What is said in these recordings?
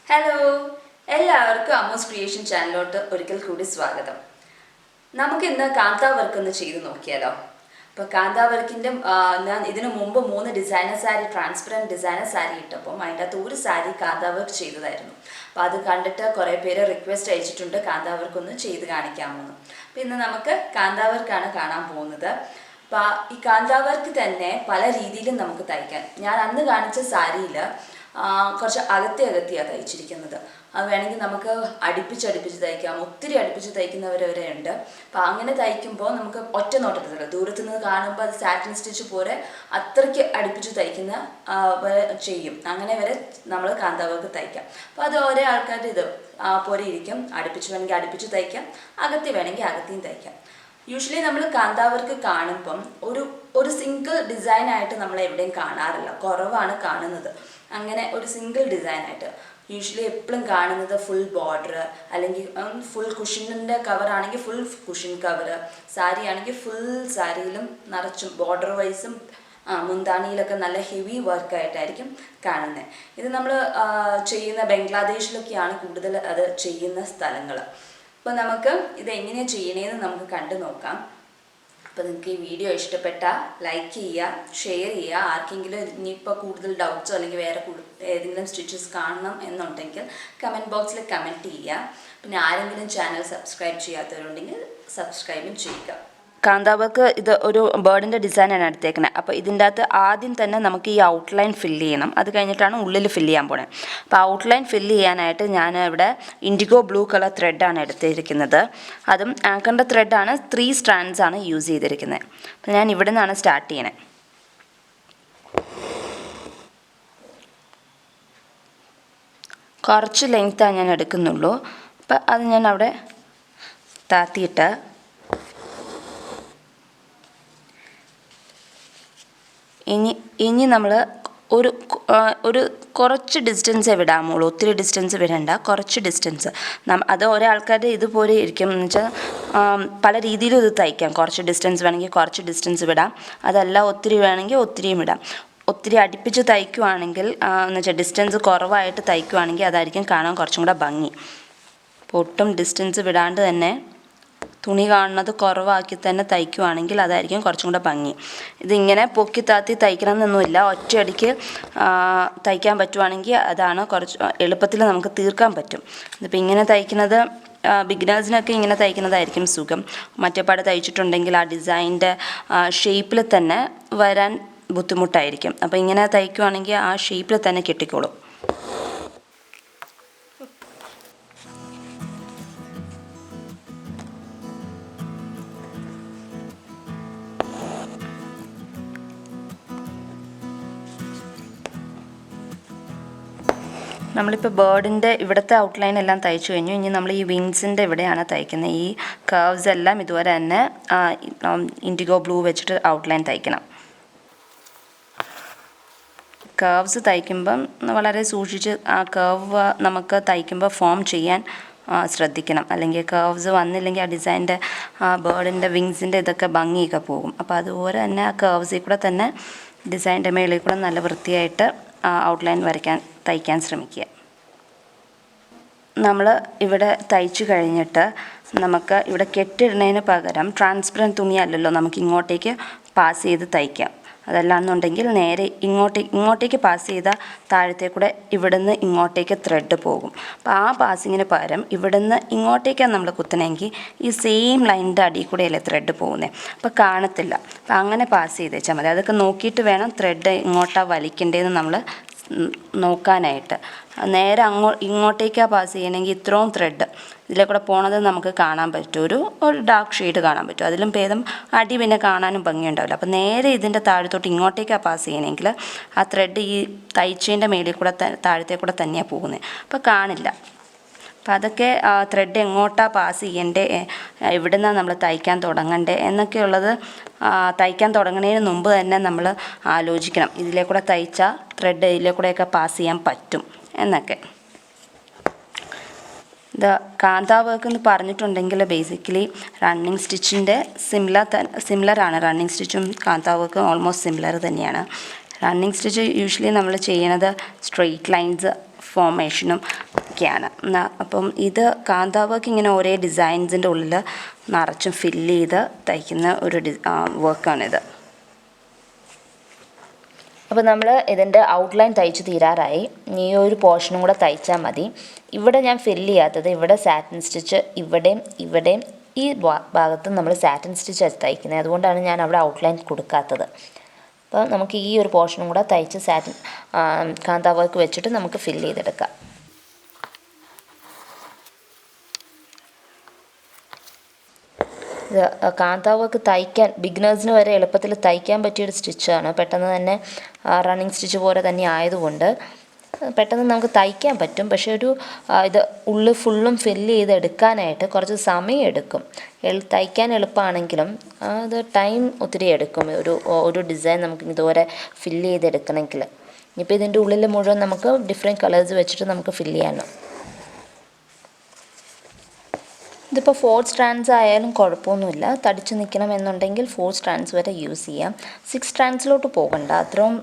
Hello എല്ലാവർക്കും അമ്മൂസ് creation ചാനലിലോട്ട് ഒരിക്കൽ കൂടി സ്വാഗതം. നമുക്ക് ഇന്ന് കാന്താ വർക്ക് ഒന്ന് ചെയ്ത് നോക്കിയാലോ. അപ്പോൾ കാന്താ വർക്കിൻ്റെ ഞാൻ ഇതിനു മുമ്പ് 3 designer sari, transparent designer sari ഇട്ടപ്പം അതിൻ്റെ അകത്ത് ഒരു സാരി കാന്താ വർക്ക് ചെയ്തതായിരുന്നു. അപ്പോൾ അത് കണ്ടിട്ട് കുറേ പേര് റിക്വസ്റ്റ് അയച്ചിട്ടുണ്ട് കാന്താ വർക്ക് ഒന്ന് ചെയ്ത് കാണിക്കാമെന്ന്. അപ്പോൾ ഇന്ന് നമുക്ക് കാന്താ വർക്കാണ് കാണാൻ പോകുന്നത്. അപ്പോൾ ഈ കാന്താ വർക്ക് തന്നെ പല രീതിയിലും നമുക്ക് തയ്ക്കാൻ. ഞാൻ അന്ന് കാണിച്ച സാരിയിൽ കുറച്ച് അകത്തിയാണ് തയ്ച്ചിരിക്കുന്നത്. അത് വേണമെങ്കിൽ നമുക്ക് അടുപ്പിച്ച് തയ്ക്കാം. ഒത്തിരി അടുപ്പിച്ച് തയ്ക്കുന്നവരെ ഉണ്ട്. അപ്പോൾ അങ്ങനെ തയ്ക്കുമ്പോൾ നമുക്ക് ഒറ്റ നോട്ടത്തില്ല, ദൂരത്തു നിന്ന് കാണുമ്പോൾ അത് സാറ്റിൻ സ്റ്റിച്ച് പോലെ അത്രയ്ക്ക് അടുപ്പിച്ച് തയ്ക്കുന്ന ചെയ്യും. അങ്ങനെ വരെ നമ്മൾ കാന്താ വർക്ക് തയ്ക്കാം. അപ്പോൾ അത് ഓരോ ആൾക്കാരുടെ ഇത് പോലെ ഇരിക്കും. അടുപ്പിച്ച് വേണമെങ്കിൽ അടുപ്പിച്ച് തയ്ക്കാം, അകത്തി വേണമെങ്കിൽ അകത്തിയും തയ്ക്കാം. യൂഷ്വലി നമ്മൾ കാന്താ വർക്ക് കാണുമ്പം ഒരു സിംഗിൾ ഡിസൈനായിട്ട് നമ്മൾ എവിടെയും കാണാറില്ല, കുറവാണ് കാണുന്നത്. അങ്ങനെ ഒരു സിംഗിൾ ഡിസൈനായിട്ട് യൂഷ്വലി എപ്പോഴും കാണുന്നത് ഫുൾ ബോർഡർ, അല്ലെങ്കിൽ ഫുൾ കുഷനിൻ്റെ കവറാണെങ്കിൽ ഫുൾ കുഷൻ കവർ, സാരി ആണെങ്കിൽ ഫുൾ സാരിയിലും നിറച്ചും ബോർഡർ വൈസും മുന്താണിയിലൊക്കെ നല്ല ഹെവി വർക്കായിട്ടായിരിക്കും കാണുന്നത്. ഇത് നമ്മൾ ചെയ്യുന്ന ബംഗ്ലാദേശിലൊക്കെയാണ് കൂടുതൽ അത് ചെയ്യുന്ന സ്ഥലങ്ങൾ. അപ്പോൾ നമുക്ക് ഇത് എങ്ങനെയാണ് ചെയ്യണേന്ന് നമുക്ക് കണ്ടു നോക്കാം. അപ്പോൾ നിങ്ങൾക്ക് ഈ വീഡിയോ ഇഷ്ടപ്പെട്ടാൽ ലൈക്ക് ചെയ്യുക, ഷെയർ ചെയ്യുക. ആർക്കെങ്കിലും ഇനിയിപ്പോൾ കൂടുതൽ ഡൗട്ട്സോ അല്ലെങ്കിൽ വേറെ ഏതെങ്കിലും സ്റ്റിച്ചസ് കാണണം എന്നുണ്ടെങ്കിൽ കമൻറ്റ് ബോക്സിൽ കമൻറ്റ് ചെയ്യുക. പിന്നെ ആരെങ്കിലും ചാനൽ സബ്സ്ക്രൈബ് ചെയ്യാത്തവരുണ്ടെങ്കിൽ സബ്സ്ക്രൈബും ചെയ്യുക. കാന്താ വർക്ക് ഇത് ഒരു ബേർഡിൻ്റെ ഡിസൈനാണ് എടുത്തേക്കുന്നത്. അപ്പോൾ ഇതിൻ്റെ അകത്ത് ആദ്യം തന്നെ നമുക്ക് ഈ ഔട്ട്ലൈൻ ഫില്ല് ചെയ്യണം. അത് കഴിഞ്ഞിട്ടാണ് ഉള്ളിൽ ഫില്ല് ചെയ്യാൻ പോണത്. അപ്പോൾ ഔട്ട്ലൈൻ ഫില്ല് ചെയ്യാനായിട്ട് ഞാൻ ഇവിടെ ഇൻഡിഗോ ബ്ലൂ കളർ ത്രെഡാണ് എടുത്തിരിക്കുന്നത്. അതും ആങ്കറിൻ്റെ ത്രെഡാണ്. 3 സ്ട്രാൻഡ്സ് ആണ് യൂസ് ചെയ്തിരിക്കുന്നത്. അപ്പോൾ ഞാൻ ഇവിടെ നിന്നാണ് സ്റ്റാർട്ട് ചെയ്യണത്. കുറച്ച് ലെങ്ത്താണ് ഞാൻ എടുക്കുന്നുള്ളൂ. അപ്പോൾ അത് ഞാൻ അവിടെ താത്തിയിട്ട് ഇനി നമ്മൾ ഒരു കുറച്ച് ഡിസ്റ്റൻസേ വിടാമുള്ളൂ. ഒത്തിരി ഡിസ്റ്റൻസ് വിടണ്ട, കുറച്ച് ഡിസ്റ്റൻസ്. അത് ഒരാൾക്കാരുടെ ഇതുപോലെ ഇരിക്കും എന്ന് വെച്ചാൽ പല രീതിയിലും ഇത് തയ്ക്കാം. കുറച്ച് ഡിസ്റ്റൻസ് വേണമെങ്കിൽ കുറച്ച് ഡിസ്റ്റൻസ് വിടാം, അതല്ല ഒത്തിരി വേണമെങ്കിൽ ഒത്തിരിയും വിടാം. ഒത്തിരി അടുപ്പിച്ച് തയ്ക്കുവാണെങ്കിൽ എന്ന് വെച്ചാൽ ഡിസ്റ്റൻസ് കുറവായിട്ട് തയ്ക്കുവാണെങ്കിൽ അതായിരിക്കും കാണാൻ കുറച്ചും കൂടെ ഭംഗി. അപ്പോൾ ഒട്ടും ഡിസ്റ്റൻസ് വിടാണ്ട് തന്നെ തുണി കാണുന്നത് കുറവാക്കി തന്നെ തയ്ക്കുവാണെങ്കിൽ അതായിരിക്കും കുറച്ചും കൂടെ ഭംഗി. ഇതിങ്ങനെ പൊക്കി താത്തി തയ്ക്കണം എന്നൊന്നുമില്ല, ഒറ്റയടിക്ക് തയ്ക്കാൻ പറ്റുവാണെങ്കിൽ അതാണ് കുറച്ച് എളുപ്പത്തിൽ നമുക്ക് തീർക്കാൻ പറ്റും. ഇതിപ്പോൾ ഇങ്ങനെ തയ്ക്കുന്നത് ബിഗിനേഴ്സിനൊക്കെ ഇങ്ങനെ തയ്ക്കുന്നതായിരിക്കും സുഖം. മറ്റേപ്പാട് തയ്ച്ചിട്ടുണ്ടെങ്കിൽ ആ ഡിസൈൻ്റെ ഷേപ്പിൽ തന്നെ വരാൻ ബുദ്ധിമുട്ടായിരിക്കും. അപ്പോൾ ഇങ്ങനെ തയ്ക്കുവാണെങ്കിൽ ആ ഷേപ്പിൽ തന്നെ കിട്ടിക്കോളും. നമ്മളിപ്പോൾ ബേർഡിൻ്റെ ഇവിടുത്തെ ഔട്ട്ലൈൻ എല്ലാം തയ്ച്ചു കഴിഞ്ഞു. ഇനി നമ്മൾ ഈ വിങ്സിൻ്റെ ഇവിടെയാണ് തയ്ക്കുന്നത്. ഈ കർവ്സ് എല്ലാം ഇതുവരെ തന്നെ ഇൻഡിഗോ ബ്ലൂ വെച്ചിട്ട് ഔട്ട്ലൈൻ തയ്ക്കണം. കർവ്സ് തയ്ക്കുമ്പം വളരെ സൂക്ഷിച്ച് ആ കർവ് നമുക്ക് തയ്ക്കുമ്പോൾ ഫോം ചെയ്യാൻ ശ്രദ്ധിക്കണം. അല്ലെങ്കിൽ കർവ്സ് വന്നില്ലെങ്കിൽ ആ ഡിസൈൻ്റെ ബേർഡിൻ്റെ വിങ്സിൻ്റെ ഇതൊക്കെ ഭംഗിയൊക്കെ പോകും. അപ്പോൾ അതുപോലെ തന്നെ ആ കർവ്സിൽ കൂടെ തന്നെ ഡിസൈൻ്റെ മേളിൽ കൂടെ നല്ല വൃത്തിയായിട്ട് ഔട്ട്ലൈൻ തയ്ക്കാൻ ശ്രമിക്കുക. നമ്മൾ ഇവിടെ തയ്ച്ചു കഴിഞ്ഞിട്ട് നമുക്ക് ഇവിടെ കെട്ടിടുന്നതിന് പകരം ട്രാൻസ്പെറൻറ്റ് തുണിയല്ലല്ലോ നമുക്ക് ഇങ്ങോട്ടേക്ക് പാസ് ചെയ്ത് തയ്ക്കാം. അതല്ലാന്നുണ്ടെങ്കിൽ നേരെ ഇങ്ങോട്ടേക്ക് പാസ് ചെയ്താൽ താഴത്തെ കൂടെ ഇവിടുന്ന് ഇങ്ങോട്ടേക്ക് ത്രെഡ് പോകും. അപ്പോൾ ആ പാസിങ്ങിന് പകരം ഇവിടുന്ന് ഇങ്ങോട്ടേക്കാണ് നമ്മൾ കുത്തണമെങ്കിൽ ഈ സെയിം ലൈനിൻ്റെ അടിയിൽ കൂടെയല്ലേ ത്രെഡ് പോകുന്നത്. അപ്പോൾ കാണത്തില്ല. അപ്പോൾ അങ്ങനെ പാസ് ചെയ്ത് വെച്ചാൽ മതി. അതൊക്കെ നോക്കിയിട്ട് വേണം ത്രെഡ് ഇങ്ങോട്ടാണ് വലിക്കേണ്ടതെന്ന് നമ്മൾ നോക്കാനായിട്ട്. നേരെ ഇങ്ങോട്ടേക്കാണ് പാസ് ചെയ്യണമെങ്കിൽ ഇത്രയും ത്രെഡ് ഇതിലെ കൂടെ പോണത് നമുക്ക് കാണാൻ പറ്റും. ഒരു ഡാർക്ക് ഷെയ്ഡ് കാണാൻ പറ്റും. അതിലും ഭേദം അടി പിന്നെ കാണാനും ഭംഗിയുണ്ടാവില്ല. അപ്പോൾ നേരെ ഇതിൻ്റെ താഴത്തോട്ട് ഇങ്ങോട്ടേക്കാണ് പാസ് ചെയ്യണമെങ്കിൽ ആ ത്രെഡ് ഈ തയ്ച്ചതിൻ്റെ മേളിൽ കൂടെ താഴത്തെ കൂടെ തന്നെയാണ് പോകുന്നത്. അപ്പോൾ കാണില്ല. അപ്പോൾ അതൊക്കെ ത്രെഡ് എങ്ങോട്ടാണ് പാസ് ചെയ്യേണ്ടേ, എവിടെ നിന്നാണ് നമ്മൾ തയ്ക്കാൻ തുടങ്ങണ്ടേ എന്നൊക്കെയുള്ളത് തയ്ക്കാൻ തുടങ്ങുന്നതിന് മുമ്പ് തന്നെ നമ്മൾ ആലോചിക്കണം. ഇതിലെ കൂടെ തയ്ച്ചാൽ ത്രെഡ് ഇതിലെ കൂടെയൊക്കെ പാസ് ചെയ്യാൻ പറ്റും എന്നൊക്കെ. ഇത് കാന്താ വർക്ക് എന്ന് പറഞ്ഞിട്ടുണ്ടെങ്കിൽ ബേസിക്കലി റണ്ണിങ് സ്റ്റിച്ചിൻ്റെ സിമിലറാണ്. റണ്ണിങ് സ്റ്റിച്ചും കാന്താ വർക്കും ഓൾമോസ്റ്റ് സിമിലർ തന്നെയാണ്. റണ്ണിങ് സ്റ്റിച്ച് യൂഷ്വലി നമ്മൾ ചെയ്യണത് സ്ട്രെയിറ്റ് ലൈൻസ് ഫോർമേഷനും ഒക്കെയാണ്. അപ്പം ഇത് കാന്ത വർക്ക് ഇങ്ങനെ ഒരേ ഡിസൈൻസിൻ്റെ ഉള്ളിൽ നിറച്ചും ഫില്ല് ചെയ്ത് തയ്ക്കുന്ന ഒരു വർക്കാണിത്. അപ്പോൾ നമ്മൾ ഇതിൻ്റെ ഔട്ട്ലൈൻ തയ്ച്ച് തീരാറായി. ഈ ഒരു പോർഷനും കൂടെ തയ്ച്ചാൽ മതി. ഇവിടെ ഞാൻ ഫില്ല് ചെയ്യാത്തത്, ഇവിടെ സാറ്റിൻ സ്റ്റിച്ച് ഇവിടെയും ഈ ഭാഗത്തും നമ്മൾ സാറ്റിൻ സ്റ്റിച്ച് തയ്ക്കുന്നത്. അതുകൊണ്ടാണ് ഞാൻ അവിടെ ഔട്ട്ലൈൻ കൊടുക്കാത്തത്. അപ്പോൾ നമുക്ക് ഈ ഒരു പോർഷനും കൂടെ തയ്ച്ച് സാറ്റിൻ കാന്ത വർക്ക് വെച്ചിട്ട് നമുക്ക് ഫില്ല് ചെയ്തെടുക്കാം. ഇത് കാന്ത വർക്ക് തയ്ക്കാൻ ബിഗിനേഴ്സിന് വരെ എളുപ്പത്തിൽ തയ്ക്കാൻ പറ്റിയൊരു സ്റ്റിച്ചാണ്. പെട്ടെന്ന് തന്നെ റണ്ണിങ് സ്റ്റിച്ച് പോലെ തന്നെ ആയതുകൊണ്ട് പെട്ടെന്ന് നമുക്ക് തയ്ക്കാൻ പറ്റും. പക്ഷേ ഇത് ഉള്ളിൽ ഫുള്ളും ഫില്ല് ചെയ്തെടുക്കാനായിട്ട് കുറച്ച് സമയം എടുക്കും. തയ്ക്കാൻ എളുപ്പമാണെങ്കിലും അത് ടൈം ഒത്തിരി എടുക്കും. ഒരു ഡിസൈൻ നമുക്ക് ഇതുപോലെ ഫില്ല് ചെയ്തെടുക്കണമെങ്കിൽ. ഇപ്പോൾ ഇതിൻ്റെ ഉള്ളിൽ മുഴുവൻ നമുക്ക് ഡിഫറെൻറ്റ് കളേഴ്സ് വെച്ചിട്ട് നമുക്ക് ഫില്ല് ചെയ്യാനും. ഇതിപ്പോൾ 4 സ്ട്രാൻഡ്സ് ആയാലും കുഴപ്പമൊന്നുമില്ല. തടിച്ച് നിൽക്കണം എന്നുണ്ടെങ്കിൽ 4 സ്ട്രാൻഡ്സ് വരെ യൂസ് ചെയ്യാം. 6 സ്ട്രാൻഡ്സിലോട്ട് പോകണ്ട, അത്രയും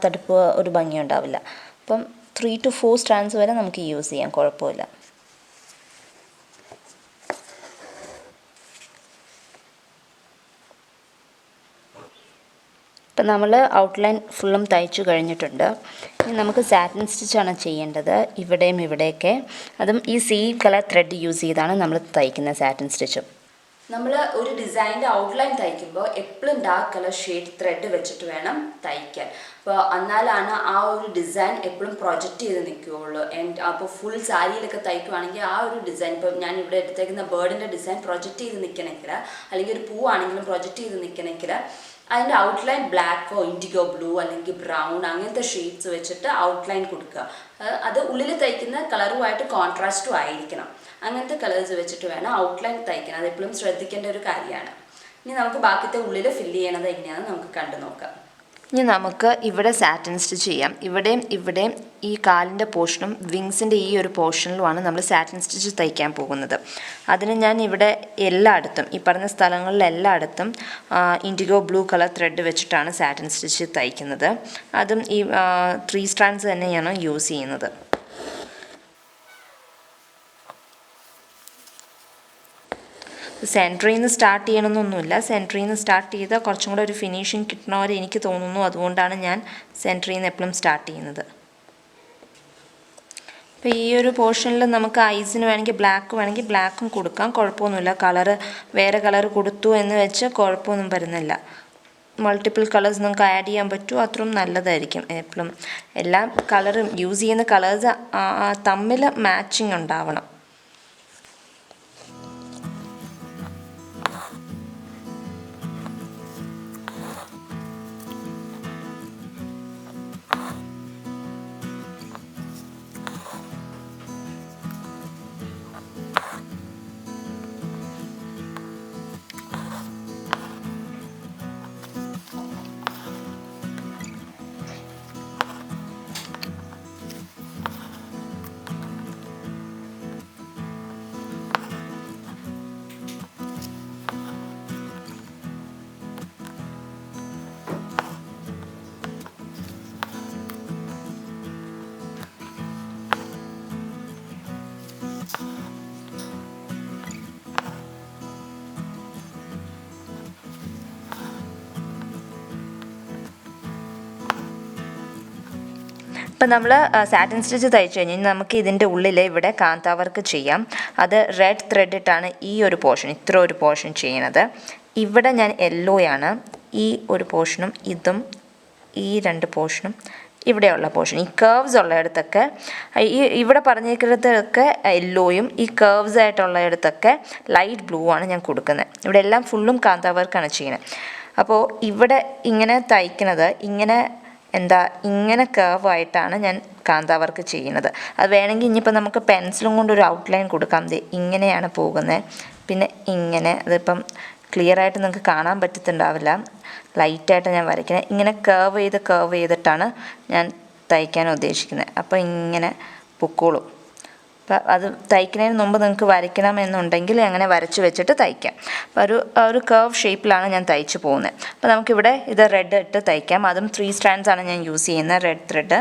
തടിപ്പ് ഒരു ഭംഗി ഉണ്ടാവില്ല. അപ്പം 3 to 4 സ്ട്രാൻഡ്സ് വരെ നമുക്ക് യൂസ് ചെയ്യാം, കുഴപ്പമില്ല. ഇപ്പം നമ്മൾ ഔട്ട്ലൈൻ ഫുള്ളും തയ്ച്ചു കഴിഞ്ഞിട്ടുണ്ട്. ഇനി നമുക്ക് സാറ്റിൻ സ്റ്റിച്ചാണ് ചെയ്യേണ്ടത്. ഇവിടെയൊക്കെ അതും ഈ സെയിം കളർ ത്രെഡ് യൂസ് ചെയ്താണ് നമ്മൾ തയ്ക്കുന്ന സാറ്റിൻ സ്റ്റിച്ചും. നമ്മൾ ഒരു ഡിസൈനിൻ്റെ ഔട്ട്ലൈൻ തയ്ക്കുമ്പോൾ എപ്പോഴും ഡാർക്ക് കളർ ഷെയ്ഡ് ത്രെഡ് വെച്ചിട്ട് വേണം തയ്ക്കാൻ. അപ്പോൾ എന്നാലാണ് ആ ഒരു ഡിസൈൻ എപ്പോഴും പ്രൊജക്റ്റ് ചെയ്ത് നിൽക്കുകയുള്ളൂ. അപ്പോൾ ഫുൾ സാരിയിലൊക്കെ തയ്ക്കുവാണെങ്കിൽ ആ ഒരു ഡിസൈൻ, ഇപ്പോൾ ഞാൻ ഇവിടെ എടുത്തേക്കുന്ന ബേർഡിൻ്റെ ഡിസൈൻ പ്രൊജക്റ്റ് ചെയ്ത് നിൽക്കണമെങ്കിൽ, അല്ലെങ്കിൽ ഒരു പൂവാണെങ്കിലും പ്രൊജക്റ്റ് ചെയ്ത് നിൽക്കണമെങ്കിൽ അതിൻ്റെ ഔട്ട്ലൈൻ ബ്ലാക്കോ ഇൻഡിഗോ ബ്ലൂ അല്ലെങ്കിൽ ബ്രൗൺ അങ്ങനത്തെ ഷെയ്ഡ്സ് വെച്ചിട്ട് ഔട്ട്ലൈൻ കൊടുക്കുക. അത് ഉള്ളിൽ തയ്ക്കുന്ന കളറുമായിട്ട് കോൺട്രാസ്റ്റും ആയിരിക്കണം. അങ്ങനത്തെ കളേഴ്സ് വെച്ചിട്ട് വേണം ഔട്ട്ലൈൻ തയ്ക്കണം. അതെപ്പോഴും ശ്രദ്ധിക്കേണ്ട ഒരു കാര്യമാണ്. ഇനി നമുക്ക് ബാക്കിത്തെ ഉള്ളിൽ ഫില്ല് ചെയ്യണത് എങ്ങനെയാണെന്ന് നമുക്ക് കണ്ടു നോക്കാം. ഇനി നമുക്ക് ഇവിടെ സാറ്റിൻ സ്റ്റിച്ച് ചെയ്യാം. ഇവിടെയും ഈ കാലിൻ്റെ പോർഷനും വിങ്സിൻ്റെ ഈ ഒരു പോർഷനിലുമാണ് നമ്മൾ സാറ്റിൻ സ്റ്റിച്ച് തയ്ക്കാൻ പോകുന്നത്. അതിന് ഞാൻ ഇവിടെ എല്ലായിടത്തും ഈ പറഞ്ഞ സ്ഥലങ്ങളിലെല്ലായിടത്തും ഇൻഡിഗോ ബ്ലൂ കളർ ത്രെഡ് വെച്ചിട്ടാണ് സാറ്റിൻ സ്റ്റിച്ച് തയ്ക്കുന്നത്. അതും ഈ 3 സ്ട്രാൻഡ്സ് തന്നെയാണ് യൂസ് ചെയ്യുന്നത്. സെൻറ്ററിൽ നിന്ന് സ്റ്റാർട്ട് ചെയ്യണമെന്നൊന്നുമില്ല. സെൻറ്ററിൽ നിന്ന് സ്റ്റാർട്ട് ചെയ്താൽ കുറച്ചും കൂടെ ഒരു ഫിനിഷിങ് കിട്ടണവരെ എനിക്ക് തോന്നുന്നു. അതുകൊണ്ടാണ് ഞാൻ സെൻറ്ററിൽ നിന്ന് എപ്പോഴും സ്റ്റാർട്ട് ചെയ്യുന്നത്. അപ്പോൾ ഈ ഒരു പോർഷനിൽ നമുക്ക് ഐസിന് വേണമെങ്കിൽ ബ്ലാക്കും കൊടുക്കാം, കുഴപ്പമൊന്നുമില്ല. വേറെ കളർ കൊടുത്തു എന്ന് വെച്ച് കുഴപ്പമൊന്നും വരുന്നില്ല. മൾട്ടിപ്പിൾ കളേഴ്സ് നമുക്ക് ആഡ് ചെയ്യാൻ പറ്റുമോ, അത്രയും നല്ലതായിരിക്കും. എപ്പോഴും എല്ലാ കളറും യൂസ് ചെയ്യുന്ന കളേഴ്സ് തമ്മിൽ മാച്ചിങ് ഉണ്ടാവണം. ഇപ്പം നമ്മൾ സാറ്റിൻ സ്റ്റിച്ച് തയ്ച്ചു കഴിഞ്ഞാൽ നമുക്ക് ഇതിൻ്റെ ഉള്ളിൽ ഇവിടെ കാന്ത വർക്ക് ചെയ്യാം. അത് റെഡ് ത്രെഡ് ഇട്ടാണ് ഈ ഒരു പോർഷൻ, ഇത്ര ഒരു പോർഷൻ ചെയ്യണത്. ഇവിടെ ഞാൻ യെല്ലോയാണ് ഈ ഒരു പോർഷനും ഇതും ഈ 2 പോർഷനും ഇവിടെയുള്ള പോർഷൻ. ഈ കേർവ്സ് ഉള്ളയിടത്തൊക്കെ ഇവിടെ പറഞ്ഞിരിക്കുന്നതൊക്കെ യെല്ലോയും ഈ കേർവ്സ് ആയിട്ടുള്ളയിടത്തൊക്കെ ലൈറ്റ് ബ്ലൂ ആണ് ഞാൻ കൊടുക്കുന്നത്. ഇവിടെ എല്ലാം ഫുള്ളും കാന്ത വർക്കാണ് ചെയ്യുന്നത്. അപ്പോൾ ഇവിടെ ഇങ്ങനെ തയ്ക്കുന്നത് ഇങ്ങനെ കേർവായിട്ടാണ് ഞാൻ കാന്ത വർക്ക് ചെയ്യുന്നത്. അത് വേണമെങ്കിൽ ഇനിയിപ്പോൾ നമുക്ക് പെൻസിലും കൊണ്ടൊരു ഔട്ട്ലൈൻ കൊടുക്കാം. ഇങ്ങനെയാണ് പോകുന്നത്. പിന്നെ ഇങ്ങനെ, അതിപ്പം ക്ലിയർ ആയിട്ട് നിങ്ങൾക്ക് കാണാൻ പറ്റത്തുണ്ടാവില്ല, ലൈറ്റായിട്ട് ഞാൻ വരയ്ക്കുന്നത്. ഇങ്ങനെ കേർവ് ചെയ്തിട്ടാണ് ഞാൻ തയ്ക്കാൻ ഉദ്ദേശിക്കുന്നത്. അപ്പോൾ ഇങ്ങനെ പൊക്കോളും. അപ്പോൾ അത് തയ്ക്കുന്നതിന് മുമ്പ് നിങ്ങൾക്ക് വരയ്ക്കണമെന്നുണ്ടെങ്കിൽ അങ്ങനെ വരച്ച് വെച്ചിട്ട് തയ്ക്കാം. അപ്പോൾ ഒരു കേർവ് ഷേപ്പിലാണ് ഞാൻ തയ്ച്ച് പോകുന്നത്. അപ്പോൾ നമുക്കിവിടെ ഇത് റെഡ് ഇട്ട് തയ്ക്കാം. അതും 3 സ്ട്രാൻഡ്സ് ആണ് ഞാൻ യൂസ് ചെയ്യുന്നത്, റെഡ് ത്രെഡ്.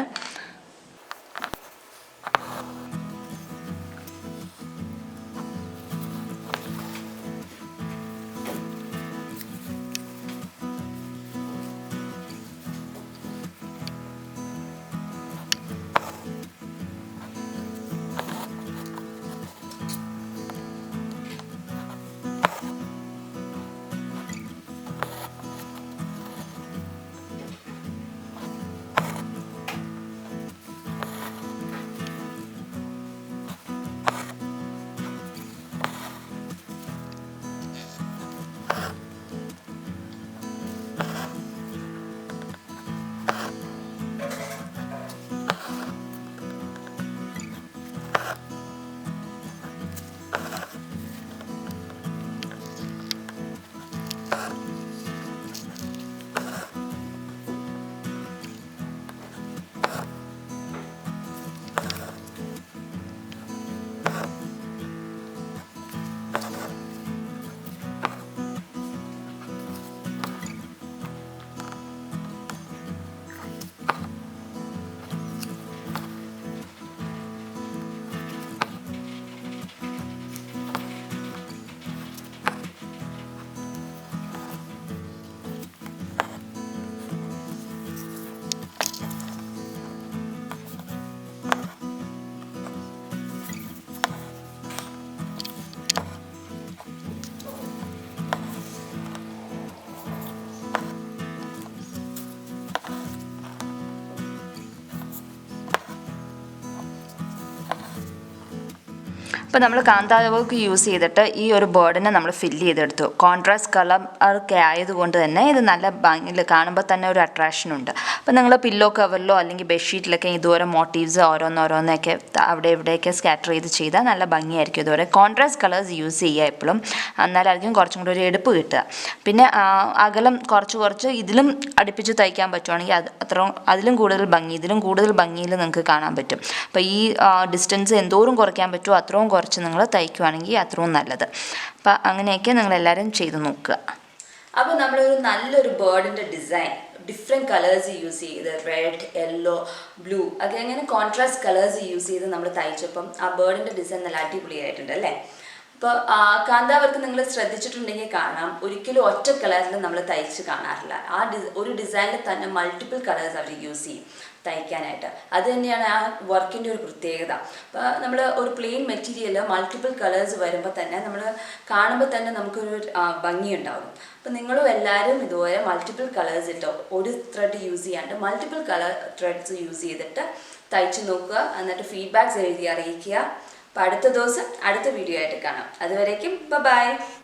അപ്പോൾ നമ്മൾ കാന്താ വർക്ക് യൂസ് ചെയ്തിട്ട് ഈ ഒരു ബേർഡിനെ നമ്മൾ ഫില്ല് ചെയ്തെടുത്തു. കോൺട്രാസ്റ്റ് കളർ ഒക്കെ ആയതുകൊണ്ട് തന്നെ ഇത് നല്ല ഭംഗിയിൽ കാണുമ്പോൾ തന്നെ ഒരു അട്രാക്ഷൻ ഉണ്ട്. അപ്പോൾ നിങ്ങൾ പില്ലോ കവറിലോ അല്ലെങ്കിൽ ബെഡ്ഷീറ്റിലൊക്കെ ഇതുപോലെ മോട്ടീവ്സ് ഓരോന്നോരോന്നൊക്കെ അവിടെ ഇവിടെയൊക്കെ സ്കാറ്റർ ചെയ്താൽ നല്ല ഭംഗിയായിരിക്കും. ഇതുപോലെ കോൺട്രാസ്റ്റ് കളേഴ്സ് യൂസ് ചെയ്യുക എപ്പോഴും, എന്നാലായിരിക്കും കുറച്ചും കൂടി ഒരു എടുപ്പ് കിട്ടുക. പിന്നെ അകലം കുറച്ച് ഇതിലും അടുപ്പിച്ച് തയ്ക്കാൻ പറ്റുവാണെങ്കിൽ അതിലും കൂടുതൽ ഭംഗി, ഇതിലും കൂടുതൽ ഭംഗിയിൽ നിങ്ങൾക്ക് കാണാൻ പറ്റും. അപ്പോൾ ഈ ഡിസ്റ്റൻസ് എന്തോരം കുറയ്ക്കാൻ പറ്റുമോ അത്രയും കുറച്ച് നിങ്ങൾ തയ്ക്കുവാണെങ്കിൽ അത്രയും നല്ലത്. അപ്പോൾ അങ്ങനെയൊക്കെ നിങ്ങളെല്ലാവരും ചെയ്ത് നോക്കുക. അപ്പോൾ നമ്മളൊരു നല്ലൊരു ബേർഡിൻ്റെ ഡിസൈൻ ഡിഫറെൻറ്റ് കളേഴ്സ് യൂസ് ചെയ്ത് റെഡ്, യെല്ലോ, ബ്ലൂ ഒക്കെ അങ്ങനെ കോൺട്രാസ്റ്റ് കളേഴ്സ് യൂസ് ചെയ്ത് നമ്മൾ തയ്ച്ചപ്പം ആ ബേർഡിൻ്റെ ഡിസൈൻ നല്ല അടിപൊളിയായിട്ടുണ്ട് അല്ലേ. അപ്പോൾ കാന്താ വർക്ക് നിങ്ങൾ ശ്രദ്ധിച്ചിട്ടുണ്ടെങ്കിൽ കാണാം, ഒരിക്കലും ഒറ്റ കളറിൽ നമ്മൾ തയ്ച്ച് കാണാറില്ല. ഒരു ഡിസൈനിൽ തന്നെ മൾട്ടിപ്പിൾ കളേഴ്സ് അവർ യൂസ് ചെയ്യും തയ്ക്കാനായിട്ട്. അത് തന്നെയാണ് ആ വർക്കിൻ്റെ ഒരു പ്രത്യേകത. അപ്പോൾ നമ്മൾ ഒരു പ്ലെയിൻ മെറ്റീരിയൽ മൾട്ടിപ്പിൾ കളേഴ്സ് വരുമ്പോൾ തന്നെ നമ്മൾ കാണുമ്പോൾ തന്നെ നമുക്കൊരു ഭംഗിയുണ്ടാകും. അപ്പോൾ നിങ്ങളും എല്ലാവരും ഇതുപോലെ മൾട്ടിപ്പിൾ കളേഴ്സ് ഇട്ടോ, ഒരു ത്രെഡ് യൂസ് ചെയ്യാണ്ട് മൾട്ടിപ്പിൾ കളർ ത്രെഡ്സ് യൂസ് ചെയ്തിട്ട് തയ്ച്ച് നോക്കുക. എന്നിട്ട് ഫീഡ്ബാക്ക്സ് എഴുതി അറിയിക്കുക. അപ്പോൾ അടുത്ത ദിവസം അടുത്ത വീഡിയോ ആയിട്ട് കാണാം. അതുവരേക്കും ബൈ.